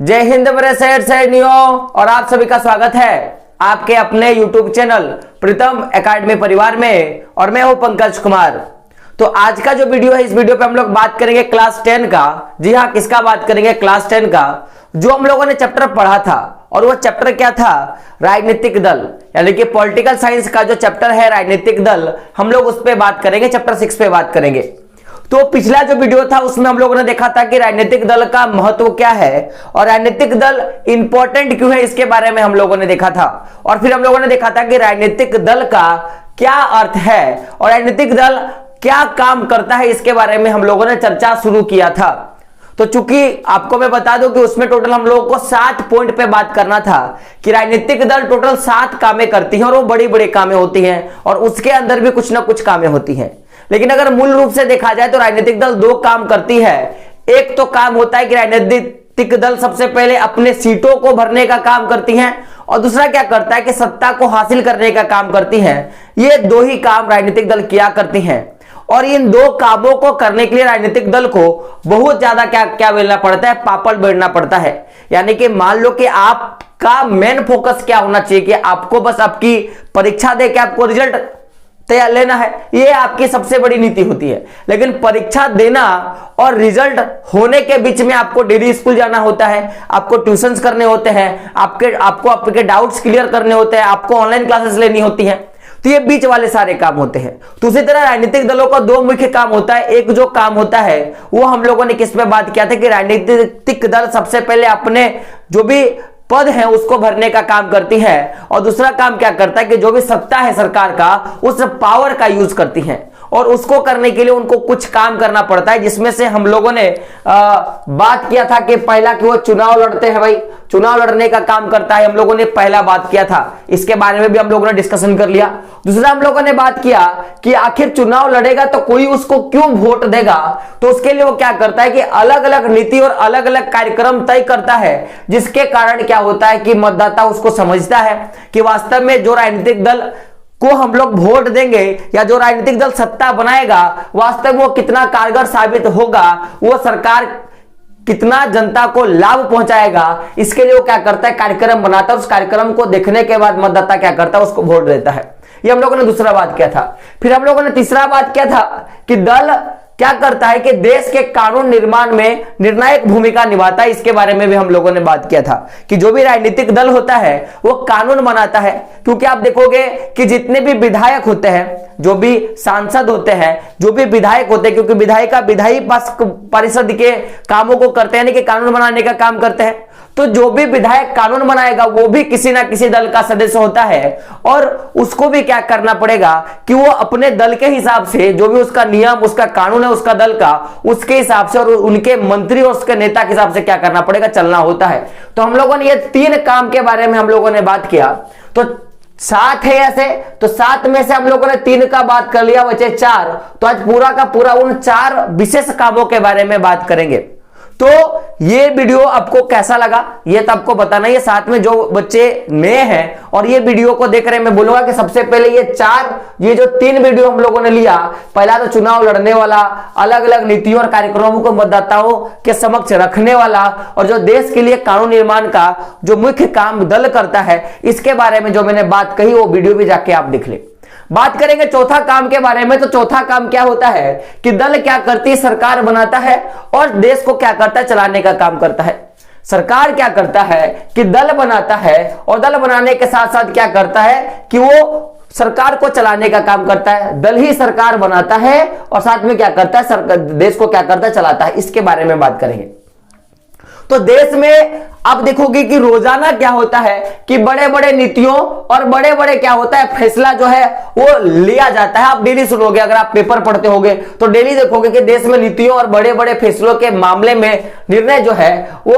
जय हिंद मेरे शहर सैनियों, और आप सभी का स्वागत है आपके अपने YouTube चैनल प्रीतम एकेडमी परिवार में। और मैं हूं पंकज कुमार। तो आज का जो वीडियो है, इस वीडियो पे हम लोग बात करेंगे क्लास 10 का। जी हाँ, किसका बात करेंगे? क्लास 10 का, जो हम लोगों ने चैप्टर पढ़ा था। और वो चैप्टर क्या था? राजनीतिक दल, यानी कि पॉलिटिकल साइंस का जो चैप्टर है राजनीतिक दल, हम लोग उस पर बात करेंगे, चैप्टर 6 पे बात करेंगे। तो पिछला जो वीडियो था उसमें हम लोगों ने देखा था कि राजनीतिक दल का महत्व क्या है और राजनीतिक दल इंपॉर्टेंट क्यों है, इसके बारे में हम लोगों ने देखा था। और फिर हम लोगों ने देखा था कि राजनीतिक दल का क्या अर्थ है और राजनीतिक दल क्या काम करता है, इसके बारे में हम लोगों ने चर्चा शुरू किया था। तो चूंकि आपको मैं बता दूं कि उसमें टोटल हम लोगों को 7 पॉइंट पे बात करना था कि राजनीतिक दल टोटल 7 कामें करती हैं और वो बड़ी बड़ी कामें होती हैं और उसके अंदर भी कुछ ना कुछ कामें होती हैं। लेकिन अगर मूल रूप से देखा जाए तो राजनीतिक दल 2 काम करती है। एक तो काम होता है कि राजनीतिक दल सबसे पहले अपने सीटों को भरने का काम करती हैं और दूसरा क्या करता है कि सत्ता को हासिल करने का काम करती हैं। ये 2 ही काम राजनीतिक दल किया करती हैं और इन 2 कामों को करने के लिए राजनीतिक दल को बहुत ज्यादा क्या बेलना पड़ता है? पापड़ बेलना पड़ता है। यानी कि मान लो कि आपका मेन फोकस क्या होना चाहिए कि आपको बस आपकी परीक्षा दे के आपको रिजल्ट तैयार लेना है, ये आपकी सबसे बड़ी नीति होती है। लेकिन परीक्षा देना और रिजल्ट होने के बीच में आपको डेली स्कूल जाना होता है, आपको ट्यूशंस करने होते हैं, आपको आपके डाउट्स क्लियर करने होते हैं, आपको ऑनलाइन क्लासेस लेनी होती हैं। तो ये बीच वाले सारे काम होते हैं। तो उसी तरह राजनीतिक दलों का 2 मुख्य काम होता है। एक जो काम होता है वो हम लोगों ने किस पे बात किया था कि राजनीतिक दल सबसे पहले अपने जो भी पद है उसको भरने का काम करती है और दूसरा काम क्या करता है कि जो भी सत्ता है सरकार का, उस पावर का यूज करती है और उसको करने के लिए उनको कुछ काम करना पड़ता है, जिसमें से हम लोगों ने बात किया था कि पहला कि वो चुनाव लड़ते हैं। भाई, चुनाव लड़ने का काम करता है, हम लोगों ने पहला बात किया था, इसके बारे में भी हम लोगों ने डिस्कशन कर लिया। दूसरा हम लोगों ने बात किया कि आखिर चुनाव लड़ेगा तो कोई उसको क्यों वोट देगा, तो उसके लिए वो क्या करता है कि अलग अलग नीति और अलग अलग कार्यक्रम तय करता है, जिसके कारण क्या होता है कि मतदाता उसको समझता है कि वास्तव में जो राजनीतिक दल को हम लोग वोट देंगे या जो राजनीतिक दल सत्ता बनाएगा, वास्तव में वो कितना कारगर साबित होगा, वो सरकार कितना जनता को लाभ पहुंचाएगा। इसके लिए वो क्या करता है? कार्यक्रम बनाता है। उस कार्यक्रम को देखने के बाद मतदाता क्या करता है? उसको वोट देता है। ये हम लोगों ने दूसरा बात किया था। फिर हम लोगों ने तीसरा बात किया था कि दल क्या करता है कि देश के कानून निर्माण में निर्णायक भूमिका निभाता है। इसके बारे में भी हम लोगों ने बात किया था कि जो भी राजनीतिक दल होता है वो कानून बनाता है। क्योंकि आप देखोगे कि जितने भी विधायक होते हैं, जो भी सांसद होते हैं, जो भी विधायक होते हैं, क्योंकि विधायी परिषद के कामों को करते हैं, यानी कि कानून बनाने का काम करते हैं, तो जो भी विधायक कानून बनाएगा वो भी किसी ना किसी दल का सदस्य होता है और उसको भी क्या करना पड़ेगा कि वो अपने दल के हिसाब से जो भी उसका नियम, उसका कानून है उसका दल का, उसके हिसाब से और उनके मंत्री और उसके नेता के हिसाब से क्या करना पड़ेगा? चलना होता है। तो हम लोगों ने ये 3 काम के बारे में हम लोगों ने बात किया। तो 7 है ऐसे, तो 7 में से हम लोगों ने 3 का बात कर लिया, बचे 4। तो आज पूरा का पूरा उन 4 विशेष कामों के बारे में बात करेंगे। तो ये वीडियो आपको कैसा लगा ये तो आपको बताना। ये साथ में जो बच्चे नए हैं और ये वीडियो को देख रहे हैं, मैं बोलूंगा कि सबसे पहले ये जो 3 वीडियो हम लोगों ने लिया, पहला तो चुनाव लड़ने वाला, अलग अलग नीतियों और कार्यक्रमों को मतदाताओं के समक्ष रखने वाला, और जो देश के लिए कानून निर्माण का जो मुख्य काम दल करता है, इसके बारे में जो मैंने बात कही वो वीडियो भी जाके आप देख ले। बात करेंगे चौथा काम के बारे में। तो चौथा काम क्या होता है कि दल क्या करती है? सरकार बनाता है और देश को क्या करता है? चलाने का काम करता है। सरकार क्या करता है कि दल बनाता है और दल बनाने के साथ साथ क्या करता है कि वो सरकार को चलाने का काम करता है। दल ही सरकार बनाता है और साथ में क्या करता है? सरकार देश को क्या करता है? चलाता है। इसके बारे में बात करेंगे। तो देश में अब देखोगे कि रोजाना क्या होता है कि बड़े बड़े नीतियों और बड़े बड़े क्या होता है फैसला जो है वो लिया जाता है। आप डेली सुनोगे, अगर आप पेपर पढ़ते होगे तो डेली देखोगे कि देश में नीतियों और बड़े बड़े फैसलों के मामले में निर्णय जो है वो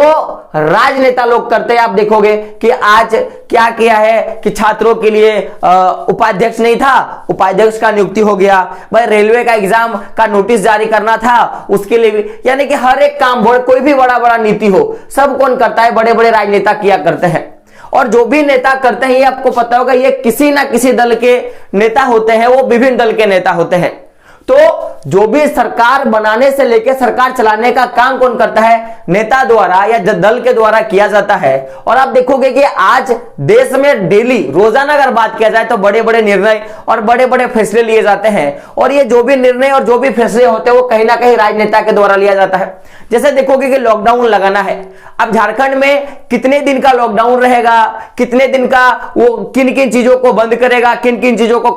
राजनेता लोग करते हैं। आप देखोगे कि आज क्या किया है कि छात्रों के लिए उपाध्यक्ष नहीं था, उपाध्यक्ष का नियुक्ति हो गया। भाई, रेलवे का एग्जाम का नोटिस जारी करना था, उसके लिए भी, यानी कि हर एक काम, कोई भी बड़ा बड़ा नीति हो, सब कौन करता है? बड़े बड़े राजनेता किया करते हैं। और जो भी नेता करते हैं ये आपको पता होगा, ये किसी ना किसी दल के नेता होते हैं, वो विभिन्न दल के नेता होते हैं। तो जो भी सरकार बनाने से लेकर सरकार चलाने का काम कौन करता है? नेता द्वारा या दल के द्वारा किया जाता है। और आप देखोगे कि आज देश में डेली रोजाना अगर बात किया जाए तो बड़े बड़े निर्णय और बड़े बड़े फैसले लिए जाते हैं, और ये जो भी निर्णय और जो भी फैसले होते हैं वो कहीं ना कहीं राजनेता के द्वारा लिया जाता है। जैसे देखोगे कि लॉकडाउन लगाना है, अब झारखंड में कितने दिन का लॉकडाउन रहेगा, कितने दिन का वो किन किन चीजों को बंद करेगा, किन किन चीजों को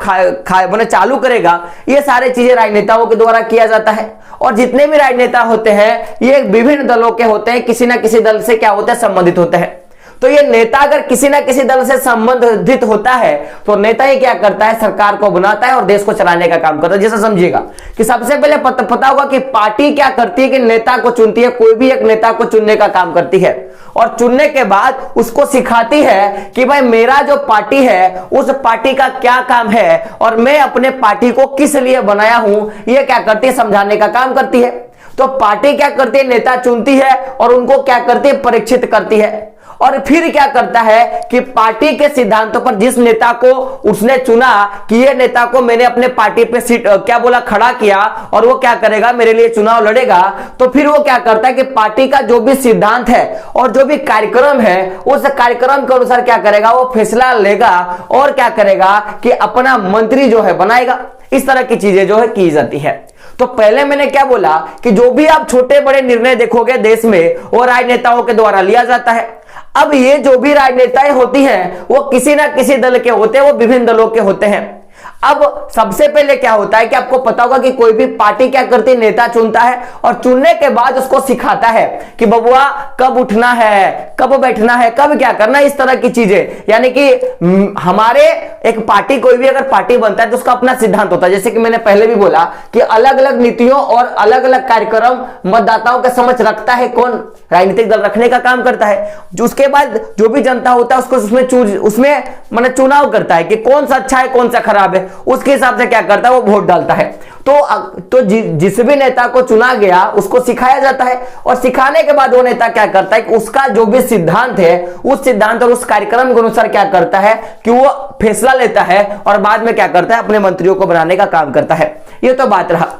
मैंने चालू करेगा, ये सारे चीजें राजनेताओं के द्वारा किया जाता है। और जितने भी राजनेता होते हैं ये विभिन्न दलों के होते हैं, किसी ना किसी दल से क्या होते हैं? संबंधित होते हैं। तो ये नेता अगर किसी ना किसी दल से संबंधित होता है तो नेता ही क्या करता है? सरकार को बनाता है और देश को चलाने का काम करता है। जैसे समझिएगा कि सबसे पहले पता होगा कि पार्टी क्या करती है कि नेता को चुनती है, कोई भी एक नेता को चुनने का काम करती है, और चुनने के बाद उसको सिखाती है कि भाई मेरा जो पार्टी है उस पार्टी का क्या काम है और मैं अपने पार्टी को किस लिए बनाया हूं, ये क्या करती है? समझाने का काम करती है। तो पार्टी क्या करती है? नेता चुनती है और उनको क्या करती है? परीक्षित करती है। और फिर क्या करता है कि पार्टी के सिद्धांतों पर जिस नेता को उसने चुना कि ये नेता को मैंने अपने पार्टी पे खड़ा किया और वो क्या करेगा? मेरे लिए चुनाव लड़ेगा, तो फिर वो क्या करता है कि पार्टी का जो भी सिद्धांत है और जो भी कार्यक्रम है उस कार्यक्रम के अनुसार क्या करेगा? वो फैसला लेगा और क्या करेगा कि अपना मंत्री जो है बनाएगा। इस तरह की चीजें जो है की जाती है। तो पहले मैंने क्या बोला कि जो भी आप छोटे बड़े निर्णय देखोगे देश में वो राजनेताओं के द्वारा लिया जाता है। अब ये जो भी राजनेताएं होती हैं वो किसी ना किसी दल के होते हैं, वो विभिन्न दलों के होते हैं। अब सबसे पहले क्या होता है कि आपको पता होगा कि कोई भी पार्टी क्या करती है? नेता चुनता है और चुनने के बाद उसको सिखाता है कि बबुआ कब उठना है, कब बैठना है, कब क्या करना है, इस तरह की चीजें। यानी कि हमारे एक पार्टी, कोई भी अगर पार्टी बनता है तो उसका अपना सिद्धांत होता है। जैसे कि मैंने पहले भी बोला कि अलग अलग नीतियों और अलग अलग कार्यक्रम मतदाताओं के समझ रखता है कौन? राजनीतिक दल रखने का काम करता है। उसके बाद जो भी जनता होता है उसको उसमें मतलब चुनाव करता है कि कौन सा अच्छा है कौन सा खराब है, उसके हिसाब से क्या करता है? वो वोट डालता है। तो जिस भी नेता को चुना गया उसको सिखाया जाता है, और सिखाने के बाद वो नेता क्या करता है कि उसका जो भी सिद्धांत है उस सिद्धांत और उस कार्यक्रम के अनुसार क्या करता है कि वो फैसला लेता है और बाद में क्या करता है? अपने मंत्रियों को बनाने का काम करता है। ये तो बात रहा।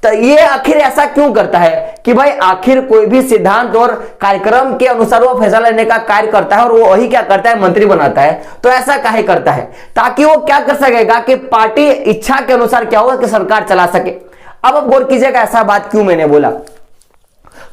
तो ये आखिर ऐसा क्यों करता है कि भाई आखिर कोई भी सिद्धांत और कार्यक्रम के अनुसार वो फैसला लेने का कार्य करता है और वो वही क्या करता है? मंत्री बनाता है। तो ऐसा काहे करता है? ताकि वो क्या कर सकेगा कि पार्टी इच्छा के अनुसार क्या होगा कि सरकार चला सके। अब गौर कीजिएगा ऐसा बात क्यों मैंने बोला।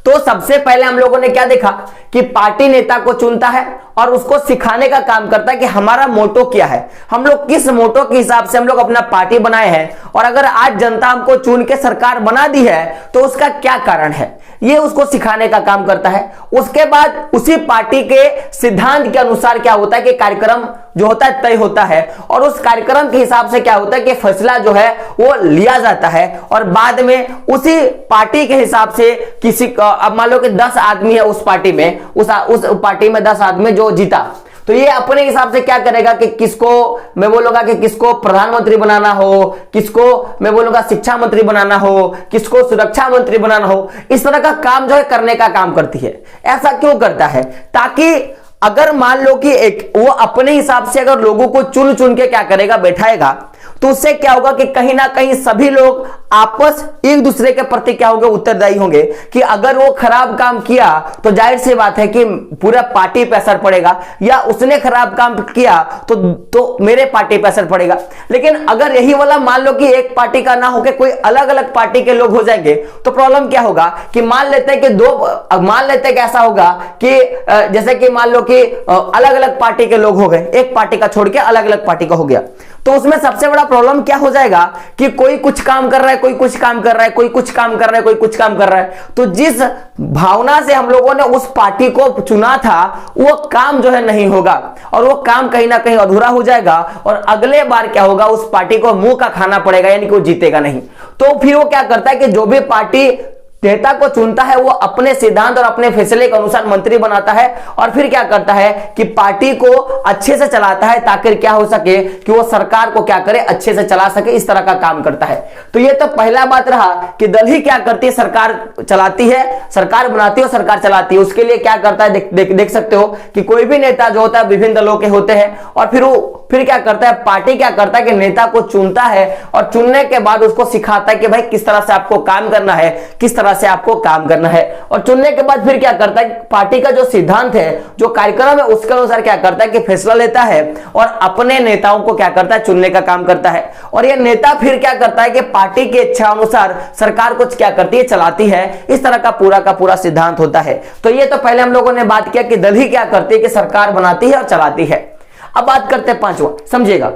तो सबसे पहले हम लोगों ने क्या देखा कि पार्टी नेता को चुनता है और उसको सिखाने का काम करता है कि हमारा मोटो क्या है, हम लोग किस मोटो के हिसाब से हम लोग अपना पार्टी बनाए हैं, और अगर आज जनता हमको चुन के सरकार बना दी है तो उसका क्या कारण है, ये उसको सिखाने का काम करता है। उसके बाद उसी पार्टी के सिद्धांत के अनुसार क्या होता है कि कार्यक्रम जो होता है तय होता है, और उस कार्यक्रम के हिसाब से क्या होता है कि फैसला जो है वो लिया जाता है, और बाद में उसी पार्टी के हिसाब से किसी, अब मान लो कि 10 आदमी है उस पार्टी में, उस पार्टी में 10 आदमी जो जीता, तो ये अपने हिसाब से क्या करेगा कि किसको मैं बोलूंगा कि किसको प्रधानमंत्री बनाना हो, किसको मैं बोलूंगा शिक्षा मंत्री बनाना हो, किसको सुरक्षा मंत्री बनाना हो, इस तरह का काम जो है करने का काम करती है। ऐसा क्यों करता है? ताकि अगर मान लो कि एक वो अपने हिसाब से अगर लोगों को चुन चुन के क्या करेगा? बैठाएगा, तो उससे क्या होगा कि कहीं ना कहीं सभी लोग आपस एक दूसरे के प्रति क्या होंगे? उत्तरदायी होंगे कि अगर वो खराब काम किया तो जाहिर सी बात है कि पूरा पार्टी पे असर पड़ेगा, या उसने खराब काम किया तो मेरे पार्टी पे असर पड़ेगा। लेकिन अगर यही वाला मान लो कि एक पार्टी का ना होकर कोई अलग अलग पार्टी के लोग हो जाएंगे तो प्रॉब्लम क्या होगा कि मान लेते हैं कि ऐसा होगा कि जैसे कि मान लो कि अलग अलग पार्टी के लोग हो गए, एक पार्टी का छोड़ के अलग अलग पार्टी का हो गया, तो उसमें सबसे बड़ा प्रॉब्लम क्या हो जाएगा कि कोई कुछ काम कर रहा है, कोई कुछ काम कर रहा है, कोई कुछ काम कर रहा है, कोई कुछ काम कर रहा है। तो जिस भावना से हम लोगों ने उस पार्टी को चुना था वो काम जो है नहीं होगा, और वो काम कहीं ना कहीं अधूरा हो जाएगा, और अगले बार क्या होगा? उस पार्टी को मुंह का खाना पड़ेगा, यानी कि वो जीतेगा नहीं। तो फिर वो क्या करता है कि जो भी पार्टी नेता को चुनता है वो अपने सिद्धांत और अपने फैसले के अनुसार मंत्री बनाता है, और फिर क्या करता है कि पार्टी को अच्छे से चलाता है ताकि क्या हो सके कि वो सरकार को क्या करे? अच्छे से चला सके, इस तरह का काम करता है। तो ये तो पहला बात रहा कि दल ही क्या करती है? सरकार चलाती है, सरकार बनाती है और सरकार चलाती है। उसके लिए क्या करता है? देख सकते हो कि कोई भी नेता जो होता है विभिन्न दलों के होते हैं, और फिर क्या करता है, पार्टी क्या करता है कि नेता को चुनता है और चुनने के बाद उसको सिखाता है कि भाई किस तरह से आपको काम करना है, किस तरह से आपको काम करना है। और चुनने के बाद फिर क्या करता है, पार्टी का जो सिद्धांत है, जो कार्यक्रम है, उसके अनुसार क्या करता है कि फैसला लेता है और अपने नेताओं को क्या करता है, चुनने का काम करता है। और यह नेता फिर क्या करता है कि पार्टी की इच्छा अनुसार सरकार को क्या करती है, चलाती है। इस तरह का पूरा सिद्धांत होता है। तो ये तो पहले हम लोगों ने बात किया कि दल ही क्या करती है कि सरकार बनाती है और चलाती है। अब बात करते हैं पांचवा, समझिएगा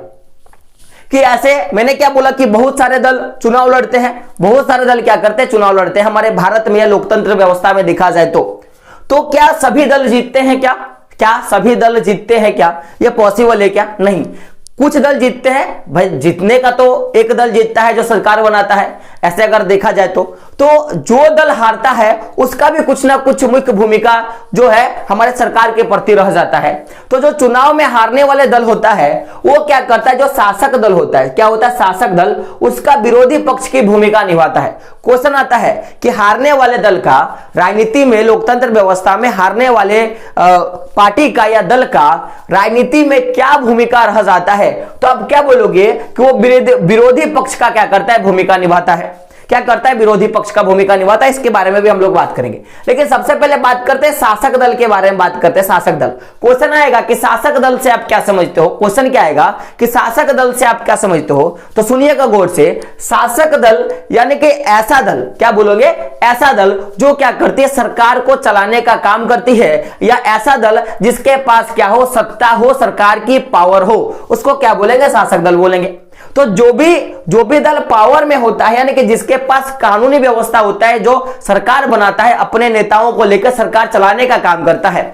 कि ऐसे मैंने क्या बोला कि बहुत सारे दल चुनाव लड़ते हैं, बहुत सारे दल क्या करते हैं, चुनाव लड़ते हैं। हमारे भारत में या लोकतंत्र व्यवस्था में देखा जाए तो क्या सभी दल जीतते हैं? क्या सभी दल जीतते हैं? क्या यह पॉसिबल है? क्या नहीं, कुछ दल जीतते हैं। भाई जीतने का तो एक दल जीतता है जो सरकार बनाता है, ऐसे अगर देखा जाए तो जो दल हारता है उसका भी कुछ ना कुछ मुख्य भूमिका जो है हमारे सरकार के प्रति रह जाता है। तो जो चुनाव में हारने वाले दल होता है वो क्या करता है, जो शासक दल होता है, क्या होता है, शासक दल, उसका विरोधी पक्ष की भूमिका निभाता है। क्वेश्चन आता है कि हारने वाले दल का, राजनीति में, लोकतंत्र व्यवस्था में हारने वाले पार्टी का या दल का राजनीति में क्या भूमिका रह जाता है? तो अब क्या बोलोगे कि वो विरोधी पक्ष का क्या करता है, भूमिका निभाता है। क्या करता है, विरोधी पक्ष का भूमिका निभाता है। इसके बारे में भी हम लोग बात करेंगे, लेकिन सबसे पहले बात करते हैं शासक दल के बारे में। बात करते हैं शासक दल। क्वेश्चन आएगा कि शासक दल से आप क्या समझते हो? क्वेश्चन क्या आएगा कि शासक दल से आप क्या समझते हो? तो सुनिएगा गौर से। शासक दल यानी कि ऐसा दल, क्या बोलोगे, ऐसा दल जो क्या करती है, सरकार को चलाने का काम करती है, या ऐसा दल जिसके पास क्या हो, सत्ता हो, सरकार की पावर हो, उसको क्या बोलेंगे, शासक दल बोलेंगे। तो जो भी दल पावर में होता है, यानी कि जिसके पास कानूनी व्यवस्था होता है, जो सरकार बनाता है, अपने नेताओं को लेकर सरकार चलाने का काम करता है,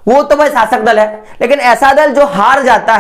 वो तो भाई शासक दल है। लेकिन ऐसा दल जो हार जाता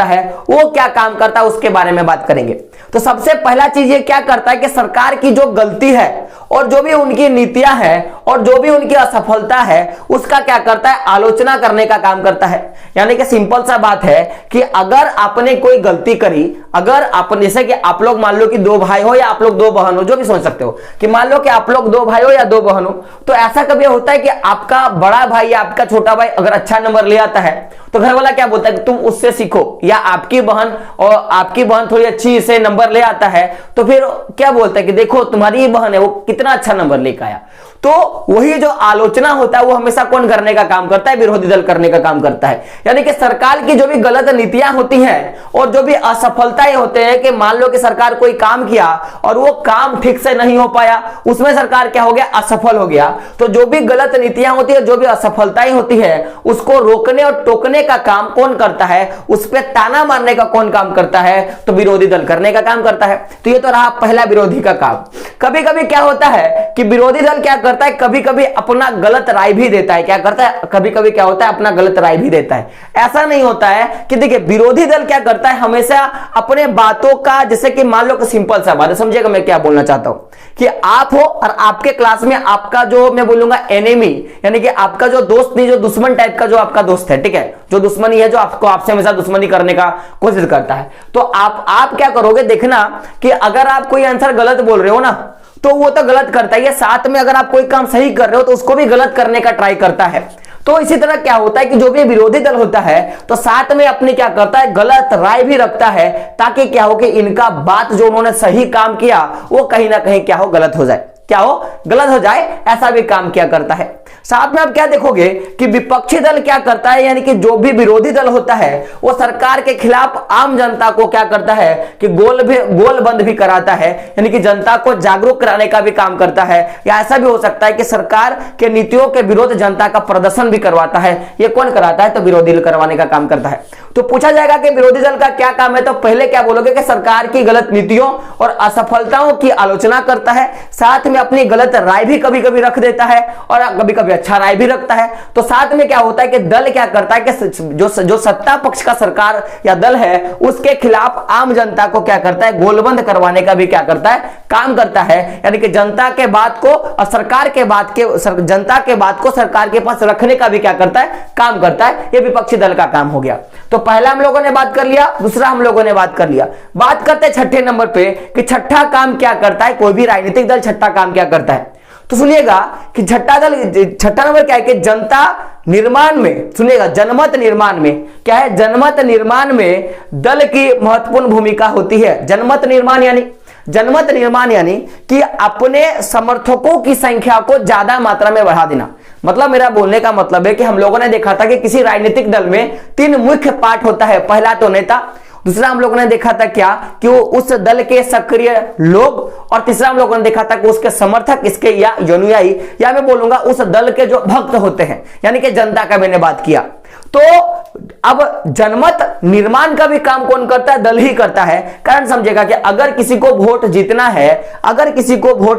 है, वो क्या काम करता है, उसके बारे में बात करेंगे। तो सबसे पहला चीज ये क्या करता है कि सरकार की जो गलती है और जो भी उनकी नीतियां हैं और जो भी उनकी असफलता है उसका क्या करता है, आलोचना करने का काम करता है। यानी कि सिंपल सा बात है कि अगर आपने कोई गलती करी, अगर आप, जैसे कि आप लोग मान लो कि दो भाई हो या आप लोग दो बहन हो, जो भी सोच सकते हो कि मान लो कि आप लोग दो भाई हो या दो बहन हो, तो ऐसा कभी होता है कि आपका बड़ा भाई या आपका छोटा भाई अगर अच्छा नंबर ले आता है तो घर वाला क्या बोलता है कि तुम उससे सीखो, या आपकी बहन थोड़ी अच्छी से नंबर ले आता है तो फिर क्या बोलता है कि देखो तुम्हारी ही बहन है, वो कितना अच्छा नंबर लेकर आया। तो वही जो आलोचना होता है वो हमेशा कौन करने का काम करता है, विरोधी दल करने का काम करता है। यानी कि सरकार की जो भी गलत नीतियां होती हैं और जो भी असफलताएं होते हैं, कि मान लो कि सरकार कोई काम किया और वो काम ठीक से नहीं हो पाया, उसमें सरकार क्या हो गया, असफल हो गया। तो जो भी गलत नीतियां होती है, जो भी असफलताएं होती है, उसको रोकने और टोकने का काम कौन करता है, उस पर ताना मारने का कौन काम करता है, तो विरोधी दल करने का काम करता है। तो ये तो रहा पहला विरोधी का काम। कभी कभी क्या होता है कि विरोधी दल क्या करता है, कभी कभी अपना गलत राय भी देता है। क्या करता है, कभी कभी क्या होता है, अपना गलत राय भी देता है। ऐसा नहीं होता है कि देखिए विरोधी दल क्या करता है, हमेशा अपने बातों का, जैसे कि मान लो कि सिंपल सा बात है, समझिएगा मैं क्या बोलना चाहता हूं, कि आप हो और आपके क्लास में आपका जो मैं बोलूंगा एनिमी, यानी कि आपका जो दोस्त नहीं, जो दुश्मन टाइप का जो आपका दोस्त है, ठीक है, जो दुश्मनी है, जो आपको आपसे हमेशा दुश्मनी करने का कोशिश करता है, तो आप क्या करोगे, देखना कि अगर आप कोई आंसर गलत बोल रहे हो ना, तो वो तो गलत करता है, साथ में अगर आप कोई काम सही कर रहे हो तो उसको भी गलत करने का ट्राई करता है। तो इसी तरह क्या होता है कि जो भी विरोधी दल होता है तो साथ में अपनी क्या करता है, गलत राय भी रखता है, ताकि क्या हो कि इनका बात जो उन्होंने सही काम किया वो कहीं ना कहीं क्या हो, गलत हो जाए, क्या हो, गलत हो जाए, ऐसा भी काम किया करता है। साथ में आप क्या देखोगे कि विपक्षी दल क्या करता है, यानी कि जो भी विरोधी दल होता है वो सरकार के खिलाफ आम जनता को क्या करता है कि गोलबंद भी कराता है, यानी कि जनता को जागरूक कराने का भी काम करता है। या ऐसा भी हो सकता है कि सरकार के नीतियों के विरोध जनता का प्रदर्शन भी करवाता है। ये कौन कराता है, तो विरोधी दल करवाने का काम करता है। तो पूछा जाएगा कि विरोधी दल का क्या काम है, तो पहले क्या बोलोगे कि सरकार की गलत नीतियों और असफलताओं की आलोचना करता है, साथ में अपनी गलत राय भी कभी कभी रख देता है और कभी कभी अच्छा राय भी रखता है। तो साथ में क्या होता है कि दल क्या करता है कि जो सत्ता पक्ष का सरकार या दल है उसके खिलाफ आम जनता को क्या करता है, गोलबंद करवाने का भी क्या करता है, काम करता है। यानी कि जनता के बात को और सरकार के बात के जनता के बात को सरकार के पास रखने का भी क्या करता है, काम करता है। ये विपक्षी दल का काम हो गया। तो पहला हम लोगों ने बात कर लिया, दूसरा हम लोगों ने बात कर लिया। बात करते हैं छठे नंबर पे कि छठा काम क्या करता है, कोई भी राजनीतिक दल छठा काम क्या करता है। तो सुनिएगा कि छठा नंबर क्या है कि निर्माण में, सुनिएगा, जनमत निर्माण में क्या है, जनमत निर्माण में दल की महत्वपूर्ण भूमिका होती है। जनमत निर्माण यानी कि अपने समर्थकों की संख्या को ज्यादा मात्रा में बढ़ा देना। मतलब मेरा बोलने का मतलब है कि हम लोगों ने देखा था कि किसी राजनीतिक दल में 3 मुख्य पार्ट होता है। पहला तो नेता, दूसरा हम लोगों ने देखा था क्या कि वो उस दल के सक्रिय लोग, और तीसरा हम लोगों ने देखा था कि उसके समर्थक, इसके या अनुयायी, या मैं बोलूंगा उस दल के जो भक्त होते हैं, यानी कि जनता का मैंने बात किया। तो अब जनमत निर्माण का भी काम कौन करता है? दल ही करता है। कारण समझेगा कि अगर किसी को वोट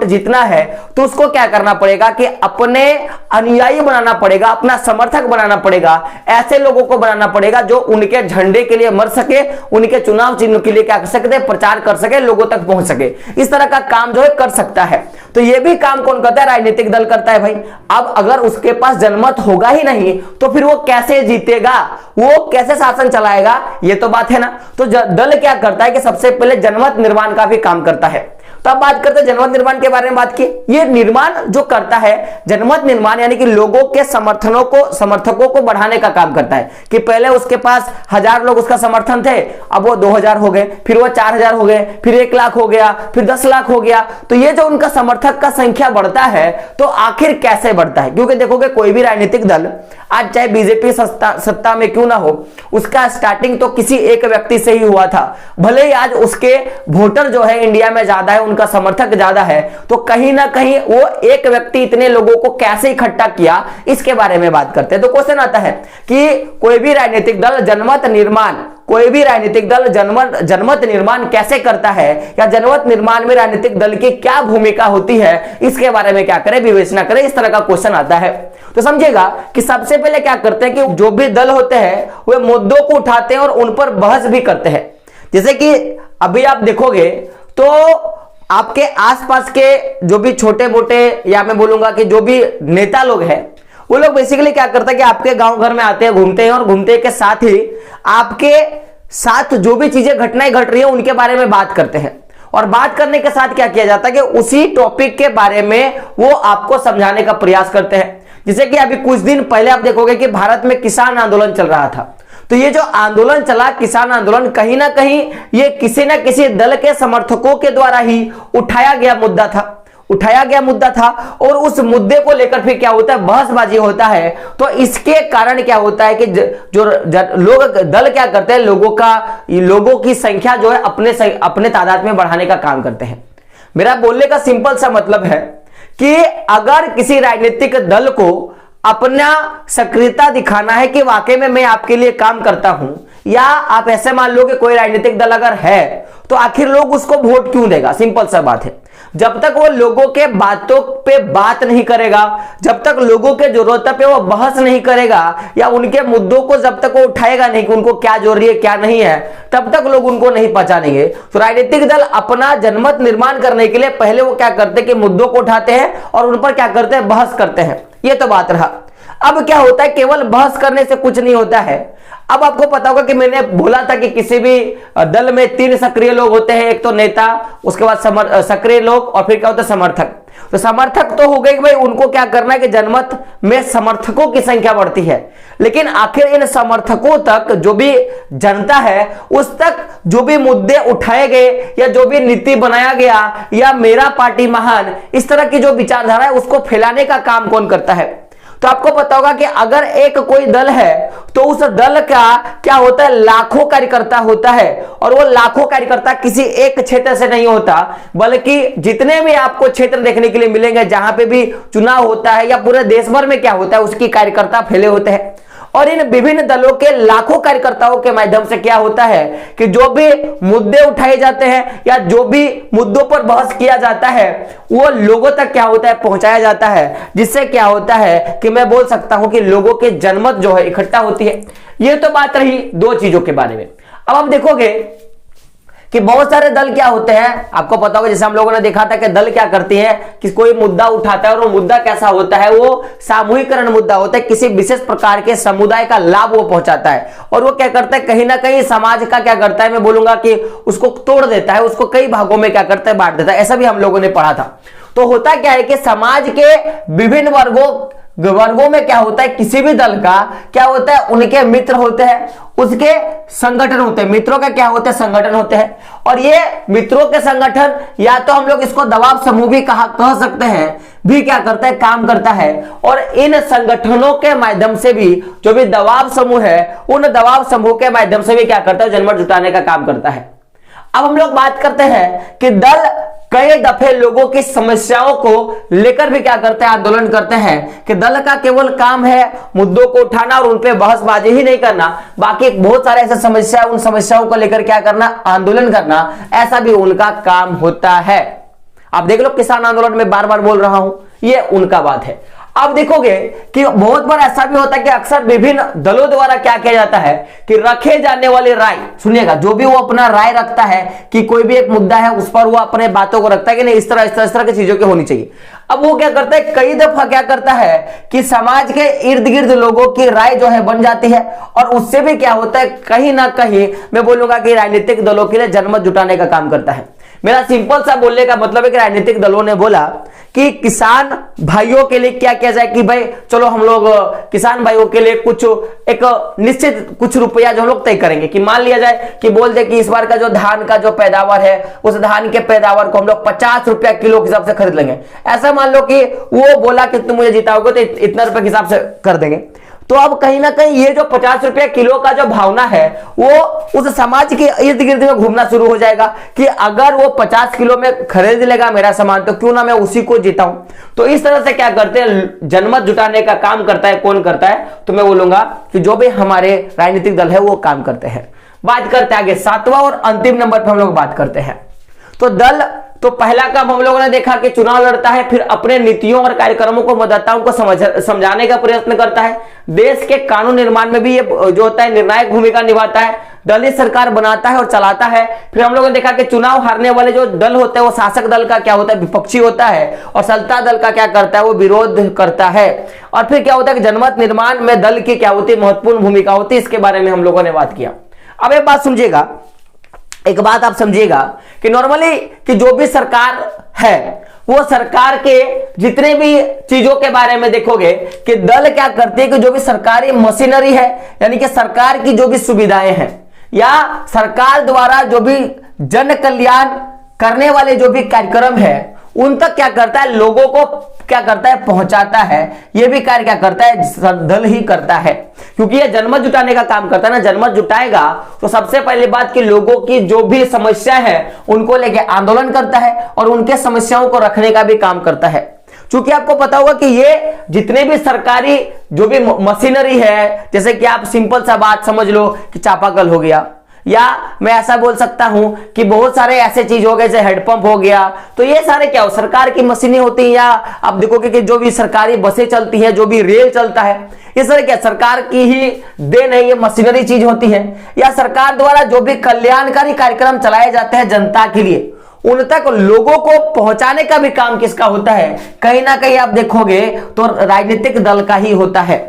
जीतना है, तो उसको क्या करना पड़ेगा कि अपने अनुयायी बनाना पड़ेगा, अपना समर्थक बनाना पड़ेगा, ऐसे लोगों को बनाना पड़ेगा जो उनके झंडे के लिए मर सके, उनके चुनाव चिन्ह के लिए क्या कर सकते, प्रचार कर सके, लोगों तक पहुंच सके। इस तरह का काम जो है कर सकता है। तो यह भी काम कौन करता है? राजनीतिक दल करता है भाई। अब अगर उसके पास जनमत होगा ही नहीं तो फिर वो कैसे जीतेगा, वो कैसे शासन चलाएगा? ये तो बात है ना। तो दल क्या करता है कि सबसे पहले जनमत निर्माण का भी काम करता है। तो अब बात करते हैं जनमत निर्माण के बारे में। बात की, ये निर्माण जो करता है, जनमत निर्माण यानी कि लोगों के समर्थकों को बढ़ाने का काम करता है। कि पहले उसके पास 1000 लोग उसका समर्थन थे, अब वो 2000 हो गए, फिर वो 4000 हो गए, फिर 1 लाख हो गया, फिर 10 लाख हो गया। तो ये जो उनका समर्थक का संख्या बढ़ता है, तो आखिर कैसे बढ़ता है? क्योंकि देखोगे कोई भी राजनीतिक दल, आज चाहे बीजेपी सत्ता में क्यों ना हो, उसका स्टार्टिंग तो किसी एक व्यक्ति से ही हुआ था। भले ही आज उसके वोटर जो है इंडिया में ज्यादा है, उनका समर्थक ज्यादा है, तो कहीं ना कहीं वो एक व्यक्ति इतने लोगों को कैसे इकट्ठा किया, इसके बारे में बात करते हैं। तो क्वेश्चन आता है कि कोई भी राजनीतिक दल जनमत निर्माण कैसे करता है, या जनमत निर्माण में राजनीतिक दल की क्या भूमिका होती है, इसके बारे में क्या करें, विवेचना करें। इस तरह का क्वेश्चन आता है। तो समझिएगा कि सबसे पहले क्या करते हैं कि जो भी दल होते हैं वे मुद्दों को उठाते हैं और उन पर बहस भी करते हैं। जैसे कि अभी आप देखोगे तो आपके आसपास के जो भी छोटे मोटे, या मैं बोलूंगा कि जो भी नेता लोग हैं, वो लोग बेसिकली क्या करते हैं कि आपके गांव घर में आते हैं, घूमते हैं, और घूमते के साथ ही आपके साथ जो भी चीजें घटनाएं घट रही है उनके बारे में बात करते हैं। और बात करने के साथ क्या किया जाता है कि उसी टॉपिक के बारे में वो आपको समझाने का प्रयास करते हैं। जैसे कि अभी कुछ दिन पहले आप देखोगे कि भारत में किसान आंदोलन चल रहा था। तो ये जो आंदोलन चला, किसान आंदोलन, कहीं ना कहीं ये किसी ना किसी दल के समर्थकों के द्वारा ही उठाया गया मुद्दा था। और उस मुद्दे को लेकर फिर क्या होता है, बहसबाजी होता है। तो इसके कारण क्या होता है कि जो लोग दल क्या करते हैं, लोगों की संख्या जो है अपने तादाद में बढ़ाने का काम करते हैं। मेरा बोलने का सिंपल सा मतलब है कि अगर किसी राजनीतिक दल को अपना सक्रियता दिखाना है कि वाकई में मैं आपके लिए काम करता हूं, या आप ऐसे मान लो कि कोई राजनीतिक दल अगर है, तो आखिर लोग उसको वोट क्यों देगा? सिंपल सा बात है। जब तक वो लोगों के बातों पे बात नहीं करेगा, जब तक लोगों के जरूरत पे वो बहस नहीं करेगा, या उनके मुद्दों को जब तक वो उठाएगा नहीं कि उनको क्या जरूरी है क्या नहीं है, तब तक लोग उनको नहीं पहचानेंगे। तो राजनीतिक दल अपना जनमत निर्माण करने के लिए पहले वो क्या करते हैं कि मुद्दों को उठाते हैं और उन पर क्या करते हैं, बहस करते हैं। ये तो बात रहा। अब क्या होता है, केवल बहस करने से कुछ नहीं होता है। अब आपको पता होगा कि मैंने बोला था कि किसी भी दल में 3 सक्रिय लोग होते हैं, एक तो नेता, उसके बाद सक्रिय लोग, और फिर क्या होता है, समर्थक। तो समर्थक तो हो गए कि भाई उनको क्या करना है कि जनमत में समर्थकों की संख्या बढ़ती है, लेकिन आखिर इन समर्थकों तक जो भी जनता है, उस तक जो भी मुद्दे उठाए गए, या जो भी नीति बनाया गया, या मेरा पार्टी महान, इस तरह की जो विचारधारा है उसको फैलाने का काम कौन करता है? तो आपको पता होगा कि अगर एक कोई दल है तो उस दल का क्या होता है, लाखों कार्यकर्ता होता है। और वो लाखों कार्यकर्ता किसी एक क्षेत्र से नहीं होता, बल्कि जितने भी आपको क्षेत्र देखने के लिए मिलेंगे जहां पे भी चुनाव होता है, या पूरे देश भर में क्या होता है, उसकी कार्यकर्ता फैले होते हैं। और इन विभिन्न दलों के लाखों कार्यकर्ताओं के माध्यम से क्या होता है कि जो भी मुद्दे उठाए जाते हैं, या जो भी मुद्दों पर बहस किया जाता है, वो लोगों तक क्या होता है, पहुंचाया जाता है। जिससे क्या होता है कि मैं बोल सकता हूं कि लोगों के जनमत जो है इकट्ठा होती है। ये तो बात रही 2 चीजों के बारे में। अब आप देखोगे कि बहुत सारे दल क्या होते हैं, आपको पता होगा, जैसे हम लोगों ने देखा था कि दल क्या करती है कि कोई मुद्दा उठाता है, और वो मुद्दा कैसा होता है, वो सामूहिकरण मुद्दा होता है, किसी विशेष प्रकार के समुदाय का लाभ वो पहुंचाता है। और वो क्या करता है, कहीं ना कहीं समाज का क्या करता है, मैं बोलूंगा कि उसको तोड़ देता है, उसको कई भागों में क्या करता है, बांट देता है। ऐसा भी हम लोगों ने पढ़ा था। तो होता क्या है कि समाज के विभिन्न वर्गों वर्गों में क्या होता है, किसी भी दल का क्या होता है, उनके मित्र होते हैं, उसके संगठन होते हैं, मित्रों के क्या होते हैं, संगठन होते हैं। और ये मित्रों के संगठन या तो हम लोग इसको दबाव समूह भी कह सकते हैं, भी क्या करता है, काम करता है। और इन संगठनों के माध्यम से भी जो भी दबाव समूह है, उन दबाव समूह के माध्यम से भी क्या करता है, जनमत जुटाने का काम करता है। अब हम लोग बात करते हैं कि दल कई दफे लोगों की समस्याओं को लेकर भी क्या करते हैं, आंदोलन करते हैं। कि दल का केवल काम है मुद्दों को उठाना और उन पे बहसबाजी ही नहीं करना, बाकी बहुत सारे ऐसे समस्या, उन समस्याओं को लेकर क्या करना, आंदोलन करना, ऐसा भी उनका काम होता है। आप देख लो, किसान आंदोलन में बार बार बोल रहा हूं, ये उनका बात है। अब देखोगे कि बहुत बार ऐसा भी होता है कि अक्सर विभिन्न दलों द्वारा क्या किया जाता है कि रखे जाने वाली राय, सुनिएगा, जो भी वो अपना राय रखता है कि कोई भी एक मुद्दा है उस पर वो अपने बातों को रखता है कि नहीं इस तरह की चीजों की होनी चाहिए। अब वो क्या करता है, कई दफा क्या करता है कि समाज के इर्द गिर्द लोगों की राय जो है बन जाती है, और उससे भी क्या होता है, कहीं ना कहीं मैं बोलूंगा कि राजनीतिक दलों के लिए जनमत जुटाने का काम करता है। मेरा सिंपल सा बोलने का मतलब है कि राजनीतिक दलों ने बोला कि किसान भाइयों के लिए क्या किया जाए, कि भाई चलो हम लोग किसान भाइयों के लिए कुछ एक निश्चित कुछ रुपया जो हम लोग तय करेंगे, कि मान लिया जाए कि बोल दे कि इस बार का जो धान का जो पैदावार है, उस धान के पैदावार को हम लोग 50 रुपया किलो के हिसाब से खरीद लेंगे। ऐसा मान लो कि वो बोला कि तुम मुझे जिताओगे तो इतना रुपए के हिसाब से कर देंगे। तो अब कहीं ना कहीं ये जो 50 रुपया किलो का जो भावना है, वो उस समाज के इर्द गिर्द में घूमना शुरू हो जाएगा कि अगर वो 50 किलो में खरीद लेगा मेरा सामान, तो क्यों ना मैं उसी को जीताऊं। तो इस तरह से क्या करते हैं, जनमत जुटाने का काम करता है। कौन करता है, तो मैं बोलूंगा कि जो भी हमारे राजनीतिक दल है वो काम करते हैं। बात करते हैं आगे, 7वां और अंतिम नंबर पर हम लोग बात करते हैं। तो दल, तो पहला काम हम लोगों ने देखा कि चुनाव लड़ता है, फिर अपने नीतियों और कार्यक्रमों को मतदाताओं को समझाने का प्रयत्न करता है। देश के कानून निर्माण में भी ये जो होता है निर्णायक भूमिका निभाता है। दलीय सरकार बनाता है और चलाता है। फिर हम लोगों ने देखा कि चुनाव हारने वाले जो दल होते हैं वो शासक दल का क्या होता है, विपक्षी होता है, और सत्ता दल का क्या करता है, वो विरोध करता है। और फिर क्या होता है कि जनमत निर्माण में दल की क्या होती है, महत्वपूर्ण भूमिका होती है। इसके बारे में हम लोगों ने बात किया। अब एक बात सुनिएगा, एक बात आप समझिएगा कि नॉर्मली कि जो भी सरकार है, वो सरकार के जितने भी चीजों के बारे में देखोगे कि दल क्या करते हैं कि जो भी सरकारी मशीनरी है, यानी कि सरकार की जो भी सुविधाएं हैं या सरकार द्वारा जो भी जन कल्याण करने वाले जो भी कार्यक्रम है, उन तक क्या करता है, लोगों को क्या करता है, पहुंचाता है। यह भी कार्य क्या करता है, दल ही करता है, क्योंकि यह जनमत जुटाने का काम करता है ना। जनमत जुटाएगा तो सबसे पहली बात कि लोगों की जो भी समस्या है उनको लेके आंदोलन करता है और उनके समस्याओं को रखने का भी काम करता है। क्योंकि आपको पता होगा कि ये जितने भी सरकारी जो भी मशीनरी है, जैसे कि आप सिंपल सा बात समझ लो कि चापाकल हो गया, या मैं ऐसा बोल सकता हूं कि बहुत सारे ऐसे चीज हो गए जैसे हेडपंप हो गया, तो ये सारे क्या हो, सरकार की मशीनें होती हैं। या आप देखोगे कि जो भी सरकारी बसें चलती हैं, जो भी रेल चलता है, ये सारे क्या सरकार की ही देन है, ये मशीनरी चीज होती है। या सरकार द्वारा जो भी कल्याणकारी कार्यक्रम चलाए जाते हैं जनता के लिए, उन तक लोगों को पहुंचाने का भी काम किसका होता है, कहीं ना कहीं आप देखोगे तो राजनीतिक दल का ही होता है।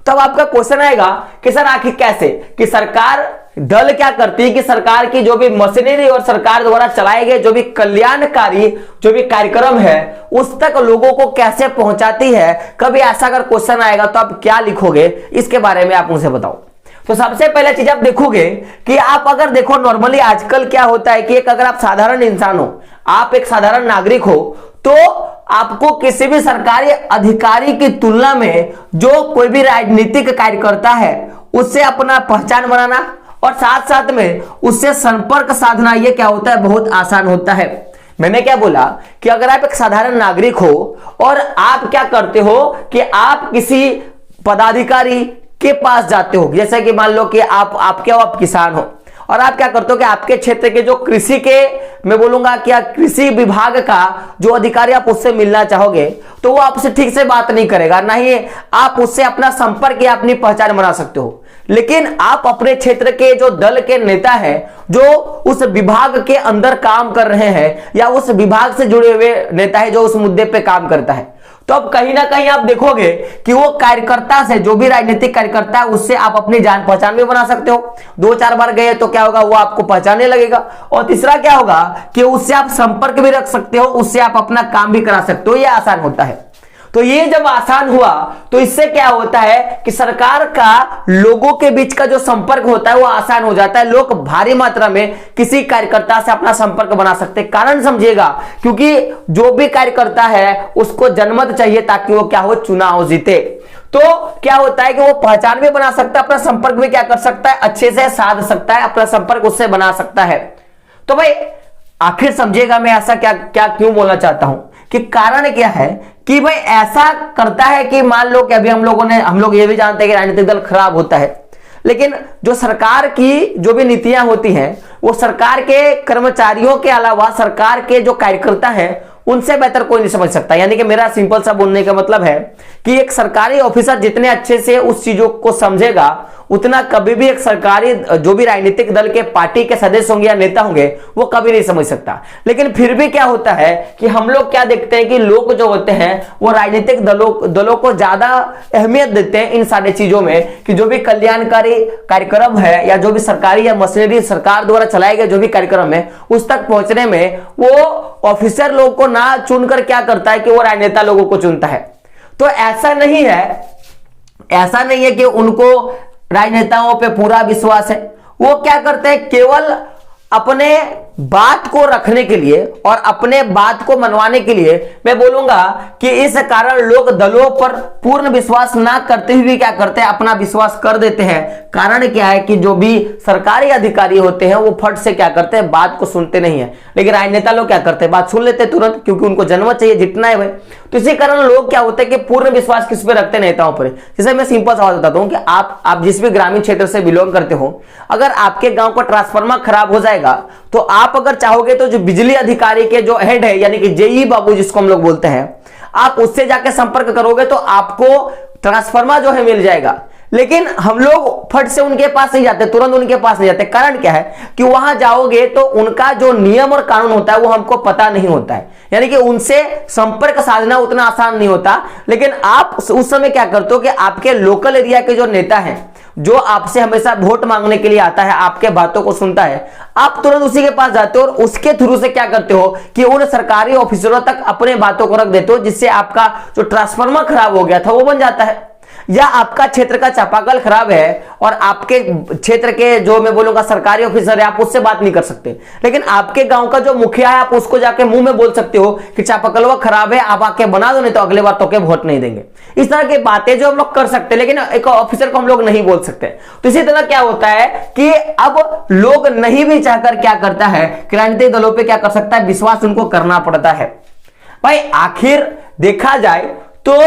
तब आपका क्वेश्चन आएगा कि सर आखिर कैसे, कि सरकार दल क्या करती है कि सरकार की जो भी मशीनरी और सरकार द्वारा चलाए गए जो भी कल्याणकारी जो भी कार्यक्रम है उस तक लोगों को कैसे पहुंचाती है। कभी ऐसा अगर क्वेश्चन आएगा तो आप क्या लिखोगे, इसके बारे में आप मुझे बताओ। तो सबसे पहले चीज आप देखोगे कि आप अगर देखो नॉर्मली आजकल क्या होता है कि एक अगर आप साधारण इंसान हो, आप एक साधारण नागरिक हो, तो आपको किसी भी सरकारी अधिकारी की तुलना में जो कोई भी राजनीतिक कार्यकर्ता है उससे अपना पहचान बनाना और साथ साथ में उससे संपर्क साधना, ये क्या होता है, बहुत आसान होता है। मैंने क्या बोला कि अगर आप एक साधारण नागरिक हो और आप क्या करते हो कि आप किसी पदाधिकारी के पास जाते हो, जैसे कि मान लो कि आप किसान हो और आप क्या करते हो कि आपके क्षेत्र के जो कृषि के, मैं बोलूंगा क्या कृषि विभाग का जो अधिकारी आप उससे मिलना चाहोगे, तो वो आपसे ठीक से बात नहीं करेगा, ना ही आप उससे अपना संपर्क या अपनी पहचान बना सकते हो। लेकिन आप अपने क्षेत्र के जो दल के नेता हैं, जो उस विभाग के अंदर काम कर रहे हैं या उस विभाग से जुड़े हुए नेता है जो उस मुद्दे पे काम करता है, तो अब कहीं ना कहीं आप देखोगे कि वो कार्यकर्ता से, जो भी राजनीतिक कार्यकर्ता है, उससे आप अपनी जान पहचान भी बना सकते हो। 2-4 बार गए तो क्या होगा, वो आपको पहचानने लगेगा। और तीसरा क्या होगा कि उससे आप संपर्क भी रख सकते हो, उससे आप अपना काम भी करा सकते हो, ये आसान होता है। तो ये जब आसान हुआ तो इससे क्या होता है कि सरकार का लोगों के बीच का जो संपर्क होता है वो आसान हो जाता है। लोग भारी मात्रा में किसी कार्यकर्ता से अपना संपर्क बना सकते हैं। कारण समझिएगा, क्योंकि जो भी कार्यकर्ता है उसको जनमत चाहिए ताकि वो क्या हो, चुनाव जीते। तो क्या होता है कि वो पहचान भी बना सकता है, अपना संपर्क भी क्या कर सकता है, अच्छे से साध सकता है, अपना संपर्क उससे बना सकता है। तो भाई आखिर समझिएगा मैं ऐसा क्या क्या क्यों बोलना चाहता हूं कि कारण क्या है कि भाई ऐसा करता है कि मान लो कि अभी हम लोग ये भी जानते हैं कि राजनीतिक दल खराब होता है, लेकिन जो सरकार की जो भी नीतियां होती हैं वो सरकार के कर्मचारियों के अलावा सरकार के जो कार्यकर्ता हैं उनसे बेहतर कोई नहीं समझ सकता। यानी कि मेरा सिंपल सा बोलने का मतलब है कि एक सरकारी ऑफिसर जितने अच्छे से उस चीजों को समझेगा उतना कभी भी एक सरकारी जो भी राजनीतिक दल के पार्टी के सदस्य होंगे या नेता होंगे वो कभी नहीं समझ सकता। लेकिन फिर भी क्या होता है कि हम लोग क्या देखते हैं कि लोग जो होते हैं वो राजनीतिक दलों को ज्यादा अहमियत देते हैं इन सारी चीजों में, कि जो भी कल्याणकारी कार्यक्रम है या जो भी सरकारी या मशीनरी सरकार द्वारा चलाए गए जो भी कार्यक्रम है उस तक पहुंचने में वो ऑफिसर लोगों को ना चुनकर क्या करता है कि वो राजनेता लोगों को चुनता है। तो ऐसा नहीं है कि उनको राजनेताओं पे पूरा विश्वास है। वो क्या करते हैं, केवल अपने बात को रखने के लिए और अपने बात को मनवाने के लिए मैं बोलूंगा कि इस कारण लोग दलों पर पूर्ण विश्वास ना करते हुए क्या करते हैं, अपना विश्वास कर देते हैं। कारण क्या है कि जो भी सरकारी अधिकारी होते हैं वो फट से क्या करते हैं, बात को सुनते नहीं है। लेकिन राजनेता लोग क्या करते हैं, बात सुन लेते हैं तुरंत, क्योंकि उनको जनमत चाहिए जितना है भाई। तो इसी कारण लोग क्या होते हैं कि पूर्ण विश्वास किस पे रखते, नेताओं पर। जैसे मैं सिंपल सवाल बताता हूं कि आप जिस भी ग्रामीण क्षेत्र से बिलोंग करते हो, अगर आपके गांव का ट्रांसफार्मर खराब हो जाएगा तो आप अगर चाहोगे तो जो बिजली अधिकारी के जो हेड है यानी कि जेई बाबू जिसको हम लोग बोलते हैं, आप उससे जाके संपर्क करोगे तो आपको ट्रांसफार्मर जो है मिल जाएगा। लेकिन हम लोग फट से उनके पास नहीं जाते, तुरंत उनके पास नहीं जाते। कारण क्या है कि वहां जाओगे तो उनका जो नियम और कानून होता है वो हमको पता नहीं होता है, यानी कि उनसे संपर्क साधना उतना आसान नहीं होता। लेकिन आप उस समय क्या करते हो कि आपके लोकल एरिया के जो नेता हैं, जो आपसे हमेशा वोट मांगने के लिए आता है, आपके बातों को सुनता है, आप तुरंत उसी के पास जाते हो और उसके थ्रू से क्या करते हो कि उन सरकारी ऑफिसरों तक अपने बातों को रख देते हो, जिससे आपका जो ट्रांसफार्मर खराब हो गया था वो बन जाता है। या आपका क्षेत्र का चापाकल खराब है और आपके क्षेत्र के जो मैं बोलूंगा सरकारी ऑफिसर है, आप उससे बात नहीं कर सकते, लेकिन आपके गांव का जो मुखिया है आप उसको जाके मुंह में बोल सकते हो कि चापाकलवा खराब है, आप आके बना दो, नहीं तो अगले बार तो के वोट नहीं देंगे। इस तरह की बातें जो हम लोग कर सकते हैं, लेकिन एक ऑफिसर को हम लोग नहीं बोल सकते। तो इसी तरह क्या होता है कि अब लोग नहीं भी चाहकर क्या करता है कि राजनीतिक दलों पर क्या कर सकता है, विश्वास उनको करना पड़ता है। भाई आखिर देखा जाए तो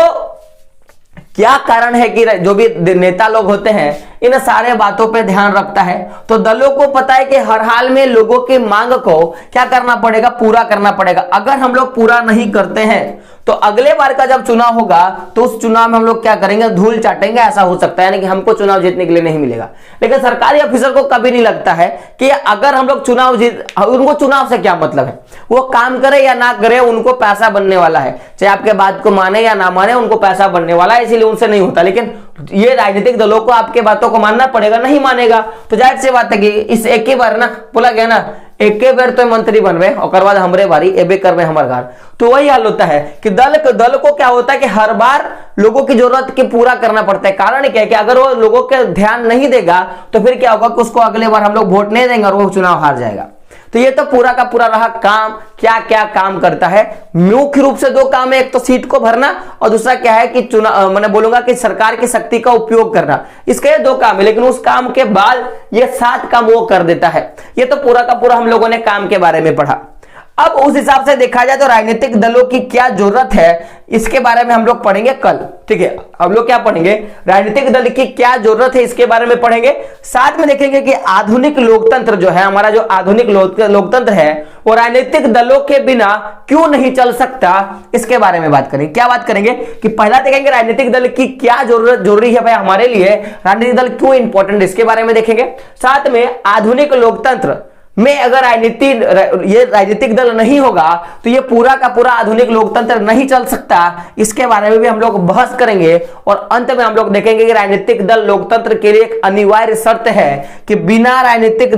क्या कारण है कि जो भी नेता लोग होते हैं इन सारे बातों पे ध्यान रखता है। तो दलों को पता है कि हर हाल में लोगों की मांग को क्या करना पड़ेगा, पूरा करना पड़ेगा। अगर हम लोग पूरा नहीं करते हैं तो अगले बार का जब चुनाव होगा तो उस चुनाव में हम लोग क्या करेंगे, धूल चाटेंगे, ऐसा हो सकता है। यानी कि हमको चुनाव जीतने के लिए नहीं मिलेगा। लेकिन सरकारी अफसर को कभी नहीं लगता है कि अगर हम लोग चुनाव उनको चुनाव से क्या मतलब है, वो काम करे या ना करे, उनको पैसा बनने वाला है। चाहे आपके बात को माने या ना माने, उनको पैसा बनने वाला है, इसीलिए उनसे नहीं होता। लेकिन ये राजनीतिक दलों को आपके बातों को मानना पड़ेगा, नहीं मानेगा तो जाहिर सी बात है कि इस एक ही बार ना बोला गया ना, एक बार तो मंत्री बनवे और बाद हमरे बारी एबे करवे हमार घर। तो वही हाल होता है कि दल को क्या होता है कि हर बार लोगों की जरूरत के पूरा करना पड़ता है। कारण क्या है कि अगर वो लोगों के ध्यान नहीं देगा तो फिर क्या होगा कि उसको अगले बार हम लोग वोट नहीं देंगे और वो चुनाव हार जाएगा। तो ये तो पूरा का पूरा रहा काम, क्या क्या काम करता है। मुख्य रूप से दो काम है, एक तो सीट को भरना और दूसरा क्या है कि चुनाव, मैंने बोलूंगा कि सरकार की शक्ति का उपयोग करना। इसके ये दो काम है, लेकिन उस काम के बाद ये 7 काम वो कर देता है। ये तो पूरा का पूरा हम लोगों ने काम के बारे में पढ़ा। अब उस हिसाब से देखा जाए तो राजनीतिक दलों की क्या जरूरत है इसके बारे में हम लोग पढ़ेंगे कल। ठीक है, हम लोग क्या पढ़ेंगे, राजनीतिक दल की क्या जरूरत है इसके बारे में पढ़ेंगे। साथ में देखेंगे कि आधुनिक लोकतंत्र जो है, हमारा जो आधुनिक लोकतंत्र है वो राजनीतिक दलों के बिना क्यों नहीं चल सकता, इसके बारे में बात करेंगे। क्या बात करेंगे कि पहला देखेंगे राजनीतिक दल की क्या जरूरी है भाई हमारे लिए, राजनीतिक दल क्यों इंपॉर्टेंट, इसके बारे में देखेंगे। साथ में आधुनिक लोकतंत्र में अगर ये राजनीतिक दल नहीं होगा तो ये पूरा का पूरा आधुनिक लोकतंत्र नहीं चल सकता। इसके बारे में भी हम लोग बहस करेंगे और अंत में हम लोग देखेंगे कि राजनीतिक दल लोकतंत्र के लिए एक अनिवार्य शर्त है कि बिना राजनीतिक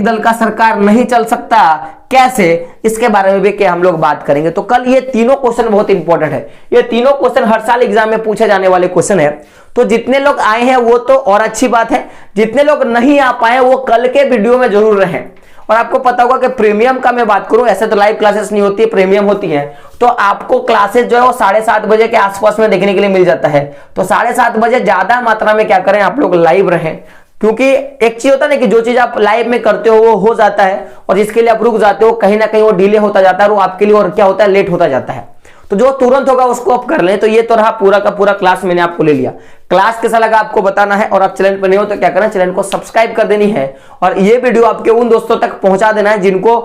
दल का सरकार नहीं चल सकता। कैसे, इसके बारे में भी क्या हम लोग बात करेंगे। तो कल ये तीनों क्वेश्चन बहुत इंपॉर्टेंट है। ये तीनों क्वेश्चन हर साल एग्जाम में पूछे जाने वाले क्वेश्चन है। तो जितने लोग आए हैं वो तो और अच्छी बात है, जितने लोग नहीं आ पाए वो कल के वीडियो में जरूर रहें। और आपको पता होगा कि प्रीमियम का मैं बात करूं, ऐसे तो लाइव क्लासेस नहीं होती है, प्रीमियम होती है। तो आपको क्लासेस जो है वो 7:30 बजे के आसपास में देखने के लिए मिल जाता है। तो 7:30 बजे ज्यादा मात्रा में क्या करें, आप लोग लाइव रहें। क्योंकि एक चीज होता है ना कि जो चीज आप लाइव में करते हो वो हो जाता है और जिसके लिए आप रुक जाते हो कहीं ना कहीं वो डिले होता जाता है और वो आपके लिए और क्या होता है, लेट होता जाता है। तो जो तुरंत होगा उसको आप कर लें। तो ये तो रहा पूरा का पूरा क्लास मैंने आपको ले लिया। क्लास कैसा लगा आपको बताना है और आप चैनल पर नहीं हो तो क्या करना, चैनल को सब्सक्राइब कर देनी है और ये वीडियो आपके उन दोस्तों तक पहुंचा देना है जिनको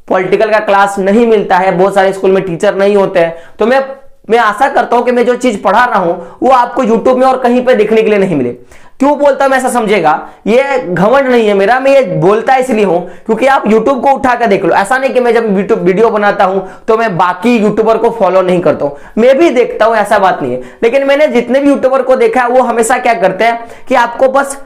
पॉलिटिकल का क्लास नहीं मिलता है, बहुत सारे स्कूल में टीचर नहीं होते हैं। तो मैं आशा करता हूं कि मैं जो चीज पढ़ा रहा हूं वो आपको यूट्यूब में और कहीं पे देखने के लिए नहीं मिले। क्यों बोलता मैं ऐसा समझेगा, ये घमंड नहीं है मेरा, मैं ये बोलता इसलिए हूं क्योंकि आप YouTube को उठा कर देख लो। ऐसा नहीं कि मैं जब यूट्यूब वीडियो बनाता हूं तो मैं बाकी यूट्यूबर को फॉलो नहीं करता हूं, मैं भी देखता हूं, ऐसा बात नहीं है। लेकिन मैंने जितने भी यूट्यूबर को देखा है वो हमेशा क्या करते हैं कि आपको बस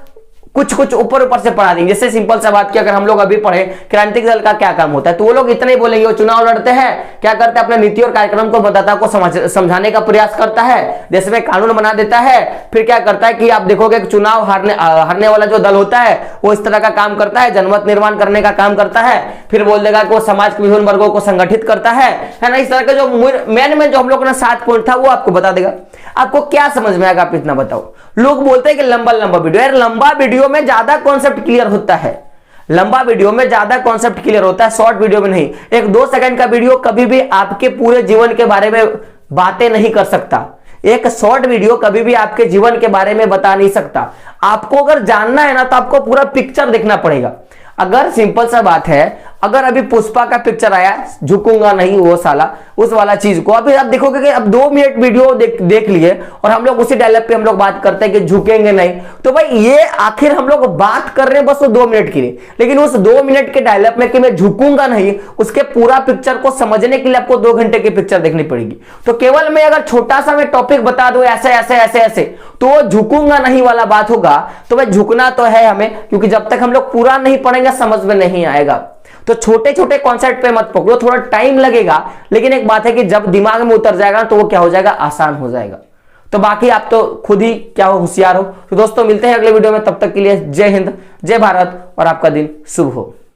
कुछ ऊपर से पढ़ा देंगे। जैसे सिंपल सा बात की अगर हम लोग अभी पढ़े क्रांतिक दल का क्या काम होता है तो वो लोग इतना ही बोलेंगे, वो चुनाव लड़ते हैं, क्या करते हैं, अपने नीति और कार्यक्रम को मतदाता को समझाने का प्रयास करता है, देश में कानून बना देता है। फिर क्या करता है कि आप देखोगे चुनाव हारने वाला जो दल होता है वो इस तरह का काम करता है, जनमत निर्माण करने का काम करता है। फिर बोल देगा कि वो समाज के विभिन्न वर्गों को संगठित करता है ना। इस तरह का जो मेन जो हम लोग 7 पॉइंट था वो आपको बता देगा। आपको क्या समझ में आएगा आप इतना बताओ। लोग बोलते हैं कि लंबा वीडियो, यार लंबा वीडियो में ज्यादा कॉन्सेप्ट क्लियर होता है, लंबा वीडियो में ज्यादा कॉन्सेप्ट क्लियर होता है, शॉर्ट वीडियो में नहीं। एक 2 सेकंड का वीडियो कभी भी आपके पूरे जीवन के बारे में बातें नहीं कर सकता। एक शॉर्ट वीडियो कभी भी आपके जीवन के बारे में बता नहीं सकता। आपको अगर जानना है ना तो आपको पूरा पिक्चर देखना पड़ेगा। अगर सिंपल सा बात है, अगर अभी पुष्पा का पिक्चर आया, झुकूंगा नहीं वो साला, उस वाला चीज को अभी आप देखोगे कि अब 2 मिनट वीडियो देख लिए और हम लोग उसी डायलॉग पे हम लोग बात करते हैं कि झुकेंगे नहीं। तो भाई ये आखिर हम लोग बात कर रहे हैं बस वो 2 मिनट के लिए, लेकिन उस 2 मिनट के डायलॉग में कि मैं झुकूंगा नहीं, उसके पूरा पिक्चर को समझने के लिए आपको 2 घंटे की पिक्चर देखनी पड़ेगी। तो केवल मैं अगर छोटा सा मैं टॉपिक बता दूं ऐसे ऐसे ऐसे ऐसे तो वो झुकूंगा नहीं वाला बात होगा। तो भाई झुकना तो है हमें, क्योंकि जब तक हम लोग पूरा नहीं पढ़ेंगे समझ में नहीं आएगा। तो छोटे छोटे कॉन्सेप्ट पे मत पकड़ो, थोड़ा टाइम लगेगा, लेकिन एक बात है कि जब दिमाग में उतर जाएगा तो वो क्या हो जाएगा, आसान हो जाएगा। तो बाकी आप तो खुद ही क्या हो, होशियार हो। तो दोस्तों मिलते हैं अगले वीडियो में, तब तक के लिए जय हिंद, जय भारत और आपका दिन शुभ हो।